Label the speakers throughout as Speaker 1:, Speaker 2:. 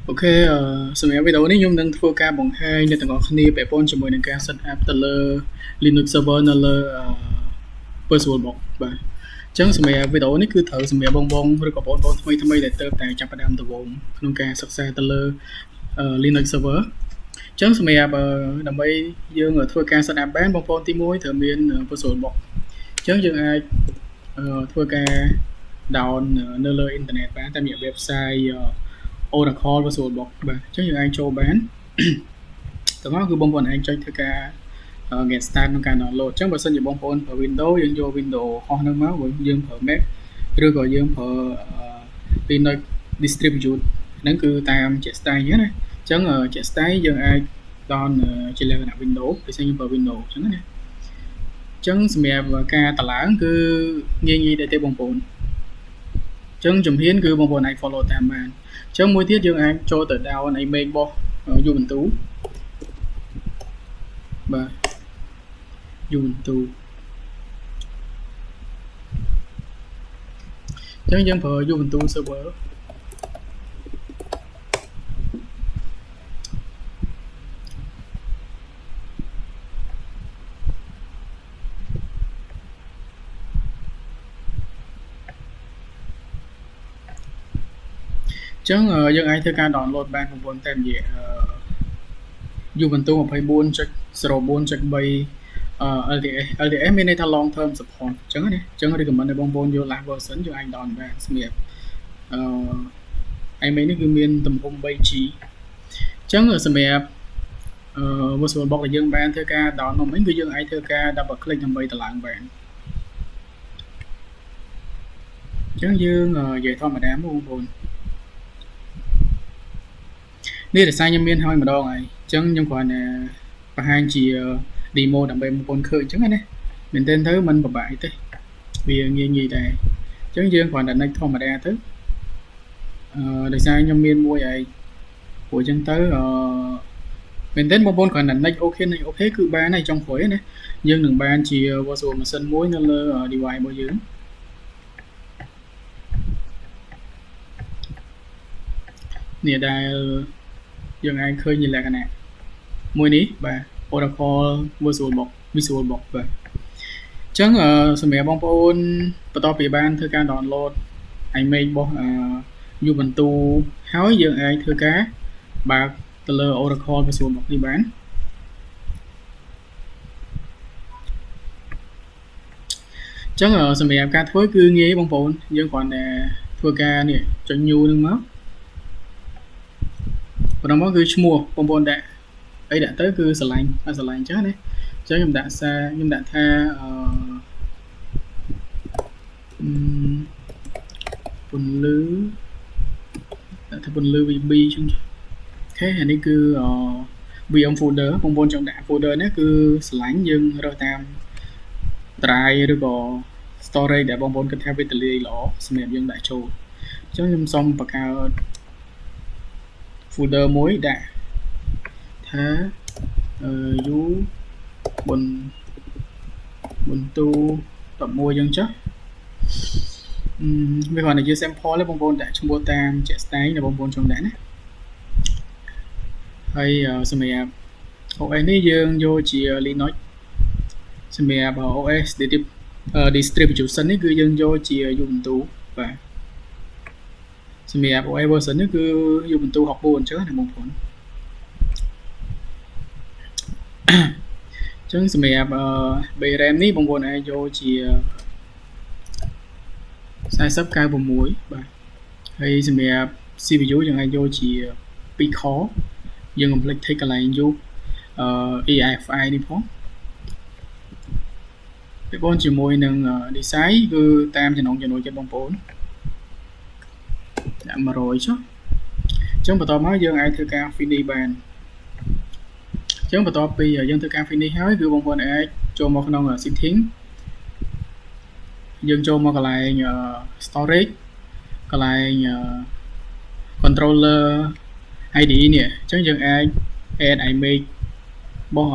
Speaker 1: អូខេសម្រាប់វីដេអូនេះខ្ញុំនឹងធ្វើការបង្ហាញអ្នកទាំងអស់គ្នាពាក់ព័ន្ធជាមួយនឹងការ set up ទៅលើ Linux server នៅលើ VirtualBox បាទអញ្ចឹងសម្រាប់វីដេអូនេះគឺត្រូវសម្រាប់បងឬក៏បងប្អូនថ្មីដែលទើបតែចាប់ផ្ដើមដំបូងក្នុងការសិក្សាទៅលើ Linux server អញ្ចឹងសម្រាប់ដើម្បីយើងធ្វើការ set up បានបងប្អូនទី1ត្រូវមាន VirtualBox អញ្ចឹងយើងអាចធ្វើការ down នៅលើអ៊ីនធឺណិតបានតាមរយៈ website Oracle VirtualBox បាទអញ្ចឹងយើងអាចចូលបានទាំងអស់គឺបងប្អូនអាចចុចធ្វើការ get start ក្នុងការ download អញ្ចឹងបើសិនជាបងប្អូនប្រើ Windows យើងយក Windows ហោះហ្នឹងមកយើងប្រើ Mac ឬក៏យើងប្រើ Linux distribute ហ្នឹងគឺតាមជាក់ស្ដែងណាអញ្ចឹងជាក់ស្ដែងយើងអាច down ជាលក្ខណៈ Windows ពេលយើងប្រើ Windows អញ្ចឹងណាអញ្ចឹងសម្រាប់ការតម្លើងគឺងាយដែរទេបងប្អូនអញ្ចឹងជំហានគឺបងប្អូនអាច follow តាមបានអញ្ចឹងមួយទៀតយើងអាចចូលទៅ down image របស់ Ubuntu បាទ Ubuntu អញ្ចឹងយើងប្រើ Ubuntu server អញ្ចឹងយើងអាចធ្វើការ download បានបងប្អូនតាមរយៈUbuntu 24.04.3 LTS មានន័យថា long term support អញ្ចឹងណាអញ្ចឹង recommend ឲ្យបងប្អូនយក last version យើងអាច down បានសម្រាប់image នេះគឺមានទំហំ 3G អញ្ចឹងសម្រាប់VirtualBox ដែលយើងបានធ្វើការ down នោះវិញគឺយើងអាចធ្វើការ double click ដើម្បីតម្លើងបានអញ្ចឹងយើងនិយាយធម្មតាមកបងប្អូននេះរសារខ្ញុំមានហើយម្ដងហើយអញ្ចឹងខ្ញុំគ្រាន់តែបង្ហាញជា demo ដើម្បីបងប្អូនឃើញអញ្ចឹងណាមែនទែនទៅมันពិបាកទេវាងាយដែរអញ្ចឹងយើងគ្រាន់តែ next ធម្មតាទៅដោយសារខ្ញុំមានមួយហើយព្រោះអញ្ចឹងទៅមែនទែនបងប្អូនគ្រាន់តែ next OK គឺបានហើយចុងក្រោយណាយើងនឹងបានជា virtual machine មួយនៅលើ device របស់យើងនេះដែលយើងអាចឃើញជាលក្ខណៈមួយនេះបាទ Oracle VirtualBoxបាទអញ្ចឹងសម្រាប់បងប្អូនបន្ទាប់ពីបានធ្វើការ download image របស់ Ubuntu ហើយយើងអាចធ្វើការបើកទៅលើ Oracle VirtualBox នេះបានអញ្ចឹងសម្រាប់ការធ្វើគឺងាយបងប្អូនយើងគ្រាន់តែធ្វើការនេះចុច new នឹងមកបន្ទាប់មកគឺឈ្មោះបងប្អូនដាក់អីដាក់ទៅគឺស្រឡាញ់អញ្ចឹងណាអញ្ចឹងខ្ញុំដាក់ថាពន្លឺដាក់ថាពន្លឺ VB អញ្ចឹងអូខេអានេះគឺVM folder បងប្អូនចង់ដាក់ folder នេះគឺស្រឡាញ់យើងរើសតាម drive ឬក៏ storage ដែលបងប្អូនគិតថាវាទលាយល្អសម្រាប់យើងដាក់ចូលអញ្ចឹងខ្ញុំសូមបង្កើត folder មួយដាក់ថាUbuntu 11អញ្ចឹងចុះវាគ្រាន់តែជា sample ទេបងប្អូនដាក់ឈ្មោះតាមជាក់ស្ដែងដែលបងប្អូនចង់ដាក់ណាហើយសម្រាប់ OS នេះយើងយកជា Linux សម្រាប់ OS distribution នេះគឺយើងយកជា Ubuntu បាទសម្រាប់ OS version នេះគឺ Ubuntu 64អញ្ចឹងណាបងប្អូនអញ្ចឹងសម្រាប់ base RAM នេះបងប្អូនអាចយកជា4096បាទហើយសម្រាប់ CPU យើងអាចយកជា2 core យើងកុំភ្លេច take កន្លែង use EFI នេះផងពីបងជាមួយនឹង design គឺតាមចំណង់ចំណូលចិត្តបងប្អូនដាក់100ចុះអញ្ចឹងបន្តមកយើងអាចធ្វើការ finish បានអញ្ចឹងបន្ទាប់ពីយើងធ្វើការ finish ហើយគឺបងប្អូនអាចចូលមកក្នុង setting យើងចូលមកកន្លែង storage កន្លែង controller IDE នេះអញ្ចឹងយើងអាច add image របស់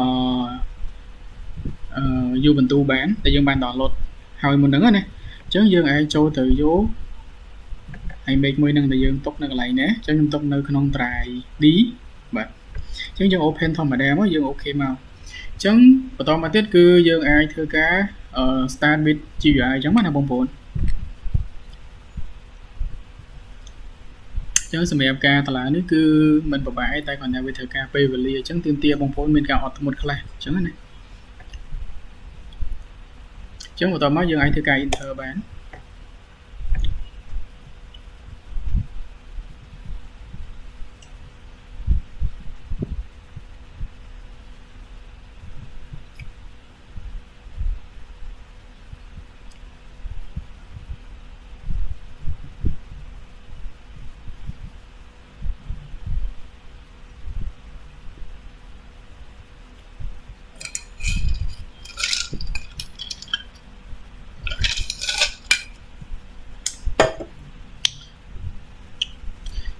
Speaker 1: Ubuntu បានដែលយើងបាន download ហើយមុនហ្នឹងណាអញ្ចឹងយើងអាចចូលទៅយក image មួយនឹងដែលយើងទុកនៅកន្លែងនេះអញ្ចឹងខ្ញុំទុកនៅក្នុង drive D បាទអញ្ចឹងយើង open ធម្មតាមកយើង OK មកអញ្ចឹងបន្តមកទៀតគឺយើងអាចធ្វើការ start with GUI អញ្ចឹងណាបងប្អូនអញ្ចឹងសម្រាប់ការតឡានេះគឺមិនពិបាកទេតែគ្រាន់តែវាត្រូវការពេលវេលាអញ្ចឹងទាមទារបងប្អូនមានការអត់ធ្មត់ខ្លះអញ្ចឹងណាអញ្ចឹងបន្តមកយើងអាចធ្វើការ enter បាន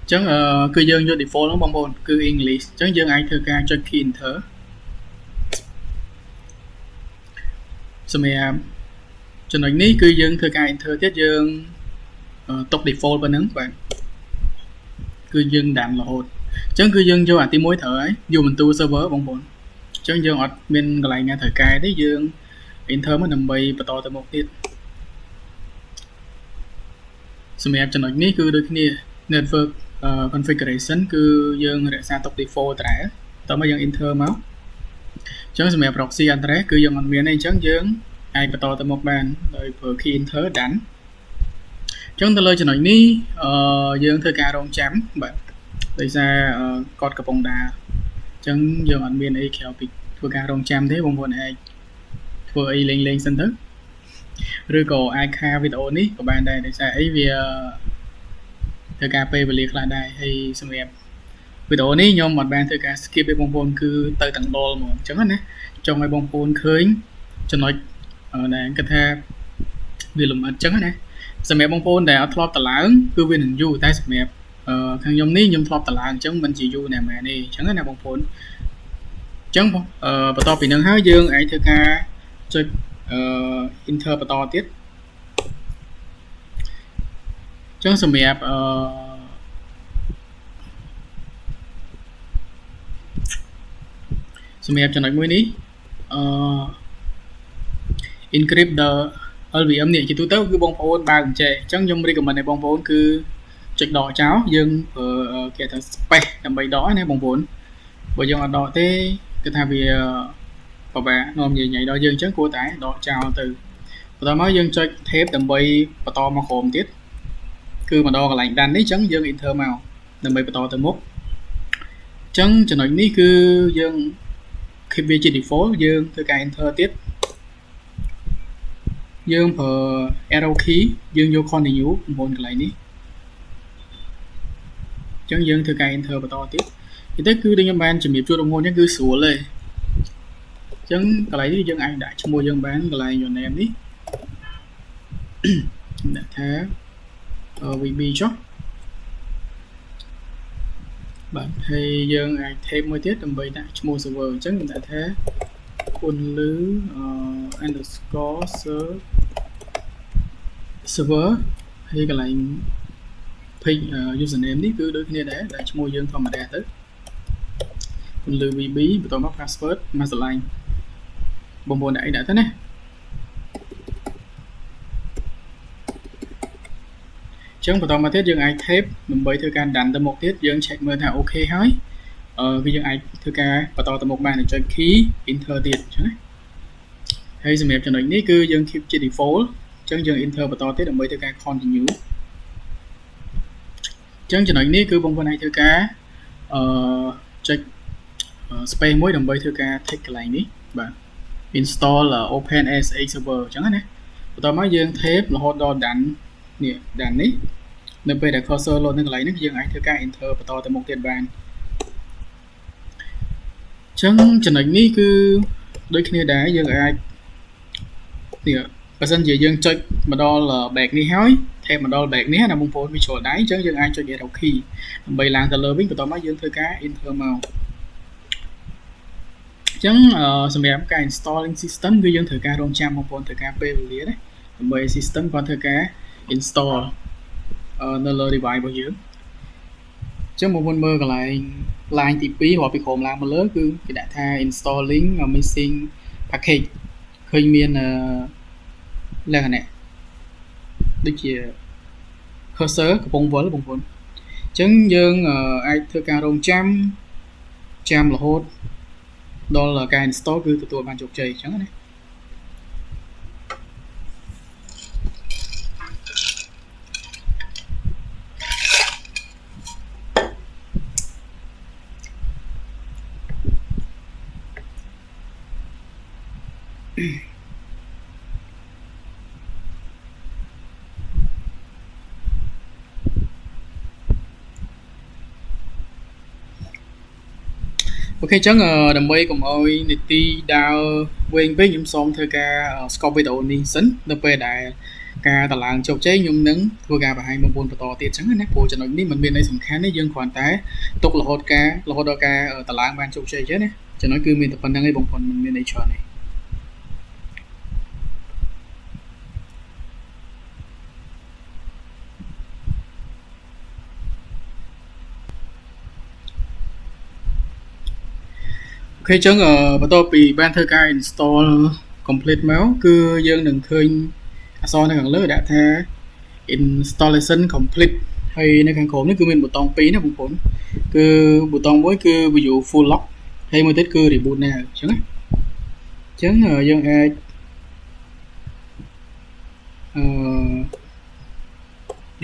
Speaker 1: អញ្ចឹងគឺយើងយក default ហ្នឹងបងប្អូនគឺ English អញ្ចឹងយើងអាចធ្វើការចុច key enter សម្រាប់ចំណុចនេះគឺយើងធ្វើការ enter ទៀតយើងទុក default ប៉ុណ្ណឹងបាទគឺយើងដាំរហូតអញ្ចឹងគឺយើងយកអាទី1ត្រូវហើយយកបន្ទូ server បងប្អូនអញ្ចឹងយើងអត់មានកន្លែងណាត្រូវកែទេយើង enter មកដើម្បីបន្តទៅមុខទៀតសម្រាប់ចំណុចនេះគឺដូចគ្នា network configuration គឺយើងរក្សាទុក default ដែរតោះមកយើង enter មកអញ្ចឹងសម្រាប់ proxy address គឺយើងអត់មានទេអញ្ចឹងយើងអាចបន្តទៅមុខបានដោយប្រើ key enter ដានអញ្ចឹងទៅលើចំណុចនេះយើងធ្វើការរងចាំបាទដោយសារគាត់កំពុងដើរអញ្ចឹងយើងអត់មានអីក្រៅពីធ្វើការរងចាំទេបងប្អូនអាចធ្វើអីលេងសិនទៅឬក៏អាចខាវីដេអូនេះក៏បានដែរដោយសារអីវាធ្វើការពេលវេលាខ្លះដែរហើយសម្រាប់វីដេអូនេះខ្ញុំអត់បានធ្វើការ skip ទេបងប្អូនគឺទៅទាំងដុលហ្មងអញ្ចឹងណាចង់ឲ្យបងប្អូនឃើញចំណុចដែលគិតថាវាលម្អិតអញ្ចឹងណាសម្រាប់បងប្អូនដែលអត់ធ្លាប់តឡើងគឺវានឹងយូរតែសម្រាប់ខាងខ្ញុំនេះខ្ញុំធ្លាប់តឡើងអញ្ចឹងមិនជាយូរណាស់មែនទេអញ្ចឹងណាបងប្អូនអញ្ចឹងបន្ទាប់ពីនឹងហើយយើងអាចធ្វើការចុចenter បន្តទៀតអញ្ចឹងសម្រាប់ចំណុចមួយនេះencrypt the LVM នេះជាទូទៅគឺបងប្អូនបើកអញ្ចេះអញ្ចឹងខ្ញុំ recommend ឲ្យបងប្អូនគឺចុចដកចោលយើងប្រើគេថា space ដើម្បីដកណាបងប្អូនបើយើងអត់ដកទេគឺថាវាពិបាកនាំញ៉ៃដល់យើងអញ្ចឹងគួរតែដកចោលទៅបន្តមកយើងចុច tab ដើម្បីបន្តមកក្រុមទៀតគឺមកដល់កន្លែងដាននេះអញ្ចឹងយើង enter មកដើម្បីបន្តទៅមុខអញ្ចឹងចំណុចនេះគឺយើង keep វាជា default យើងធ្វើការ enter ទៀតយើងប្រើ arrow key យើងយក continue 9កន្លែងនេះអញ្ចឹងយើងធ្វើការ enter បន្តទៀតទៅគឺដូចខ្ញុំបានជំរាបជូនបងប្អូនអញ្ចឹងគឺស្រួលទេអញ្ចឹងកន្លែងនេះយើងអាចដាក់ឈ្មោះយើងបានកន្លែង your name នេះដាក់ថា VB ចុះបាទហើយយើងអាច tab មួយទៀតដើម្បីដាក់ឈ្មោះ server អញ្ចឹងខ្ញុំដាក់ថាគុនលឺ_server ហើយកន្លែង page username នេះគឺដូចគ្នាដែរដាក់ឈ្មោះយើងធម្មតាទៅគុនលឺ VB បន្តមក password មកស្រឡាញ់បងប្អូនដាក់អីដាក់ទៅណាអញ្ចឹងបន្តមកទៀតយើងអាច tab ដើម្បីធ្វើការដានទៅមុខទៀតយើង check មើលថាអូខេហើយគឺយើងអាចធ្វើការបន្តទៅមុខបានចុច key enter ទៀតអញ្ចឹងណាហើយសម្រាប់ចំណុចនេះគឺយើង keep ជា default អញ្ចឹងយើង enter បន្តទៀតដើម្បីធ្វើការ continue អញ្ចឹងចំណុចនេះគឺបងប្អូនអាចធ្វើការចុច space មួយដើម្បីធ្វើការ take កន្លែងនេះបាទ install OpenSH server អញ្ចឹងណាបន្តមកយើង tab រហូតដល់ដាននេះដាននេះនៅពេលដែល cursor លោតនៅកន្លែងនេះយើងអាចធ្វើការ enter បន្តទៅមុខទៀតបានអញ្ចឹងចំណុចនេះគឺដូចគ្នាដែរយើងអាចនេះបើសិនជាយើងចុចមកដល់ back នេះហើយ tab មកដល់ back នេះណាបងប្អូន visual ដែរអញ្ចឹងយើងអាចចុច arrow key ដើម្បីឡើងទៅលើវិញបន្តមកយើងធ្វើការ enter មកអញ្ចឹងសម្រាប់ការ installing system គឺយើងត្រូវការរងចាំបងប្អូនត្រូវការពេលវេលាណាដើម្បី system គាត់ធ្វើការ install នៅលើ device របស់យើងចឹងបងប្អូនមើលកន្លែង line ទី2រាប់ពីក្រោមឡើងមកលើគឺគេដាក់ថា installing missing package ឃើញមានលក្ខណៈដូចជា cursor កំពុងវិលបងប្អូនចឹងយើងអាចធ្វើការរងចាំរហូតដល់ការ install គឺទទួលបានជោគជ័យចឹងណាអូខេចឹងដើម្បីកុំឲ្យនីតិដើរវែងពេកខ្ញុំសូមធ្វើការ stop វីដេអូនេះសិននៅពេលដែលការតម្លើងជោគជ័យខ្ញុំនឹងធ្វើការបង្ហាញបងប្អូនបន្តទៀតចឹងណាព្រោះចំណុចនេះមិនមានអីសំខាន់ទេយើងគ្រាន់តែទុករហូតដល់ការតម្លើងបានជោគជ័យចឹងណាចំណុចគឺមានតែប៉ុណ្្នឹងឯងបងប្អូនមិនមានអីច្រើនទេអូខេចឹងបន្ទាប់ពីបានធ្វើការ install complete មកគឺយើងនឹងឃើញអក្សរនៅខាងលើដាក់ថា installation complete ហើយនៅខាងក្រោមនេះគឺមានប៊ូតុង2ណាបងប្អូនគឺប៊ូតុងមួយគឺ view full lock ហើយមួយទៀតគឺ reboot now អញ្ចឹងណាអញ្ចឹងយើងអាច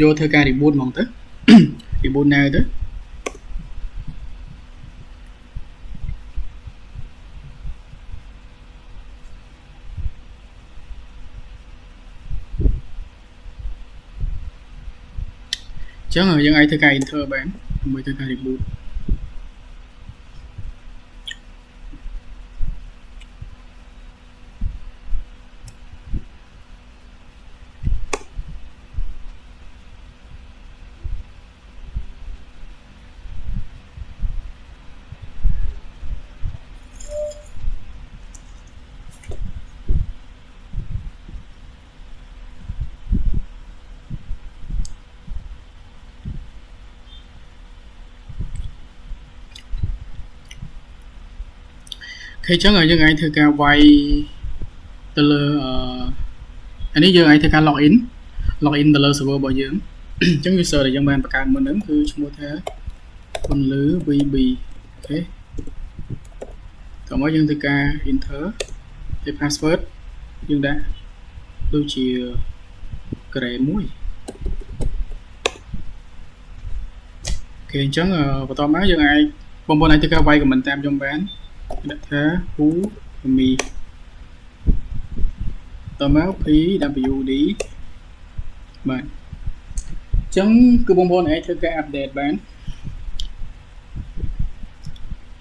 Speaker 1: យកធ្វើការ reboot ហ្មងទៅ reboot now ទៅចឹងយើងអាចធ្វើការ enter បានដើម្បីធ្វើការ reboot អូខេចឹងយើងអាចធ្វើការវាយទៅលើអានេះយើងអាចធ្វើការ login ទៅលើ server របស់យើងអញ្ចឹង user ដែលយើងបានបង្កើតមុនហ្នឹងគឺឈ្មោះថាពន្លឺ VB អូខេតោះមកយើងធ្វើការ enter ហើយ password យើងដាក់ដូចជា gray មួយអូខេអញ្ចឹងបន្តមកយើងអាចបងប្អូនអាចធ្វើការវាយ comment តាមខ្ញុំបានដាក់ថា who me តមក pwd បាទអញ្ចឹងគឺបងប្អូនអាចធ្វើការ update បាន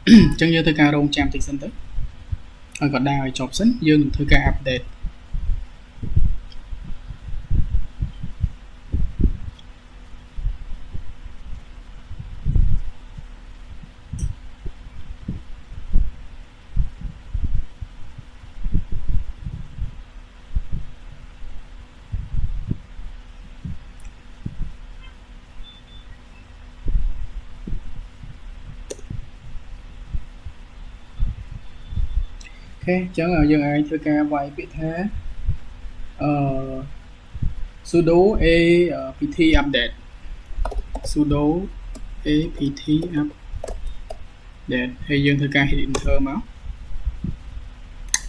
Speaker 1: អញ្ចឹងយើងធ្វើការរងចាំតិចសិនទៅឲ្យគាត់ដើរឲ្យចប់សិនយើងនឹងធ្វើការ updateអូខេអញ្ចឹងយើងអាចធ្វើការវាយពាក្យថាsudo apt update sudo apt update ហើយយើងធ្វើការ hit enter មក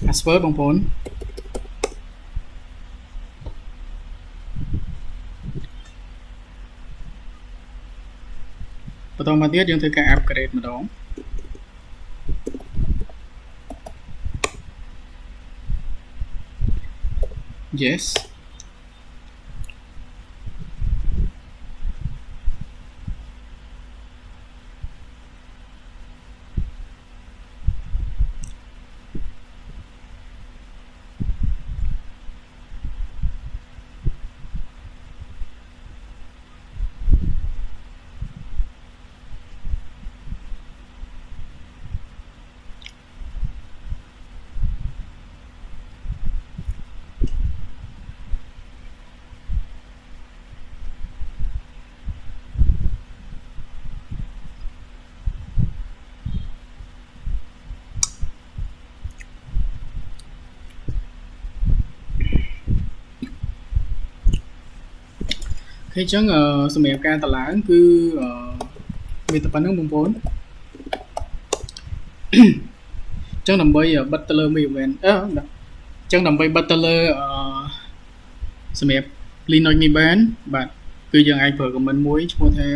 Speaker 1: password បងប្អូនបន្តមកទៀតយើងធ្វើការ upgrade ម្ដងyes គេអញ្ចឹងសម្រាប់ការតម្លើងគឺមានតែប៉ុណ្្នឹងបងប្អូនអញ្ចឹងដើម្បីបិទទៅលើ event អញ្ចឹងដើម្បីបិទទៅលើសម្រាប់ Linux នេះបានបាទគឺយើងអាចប្រើ command មួយឈ្មោះថា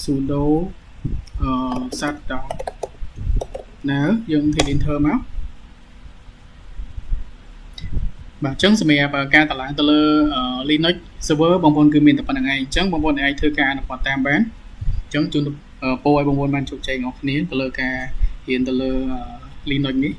Speaker 1: sudo shutdown ណាយើងហិត enter មកបាទអញ្ចឹងសម្រាប់ការតម្លើងទៅលើ Linux server បងប្អូនគឺមានតែប៉ុណ្្នឹងឯងអញ្ចឹងបងប្អូនអាចធ្វើការអនុវត្តតាមបានអញ្ចឹងជូនពរឲ្យបងប្អូនបានជោគជ័យទាំងអស់គ្នាទៅលើការរៀនទៅលើ Linux នេះ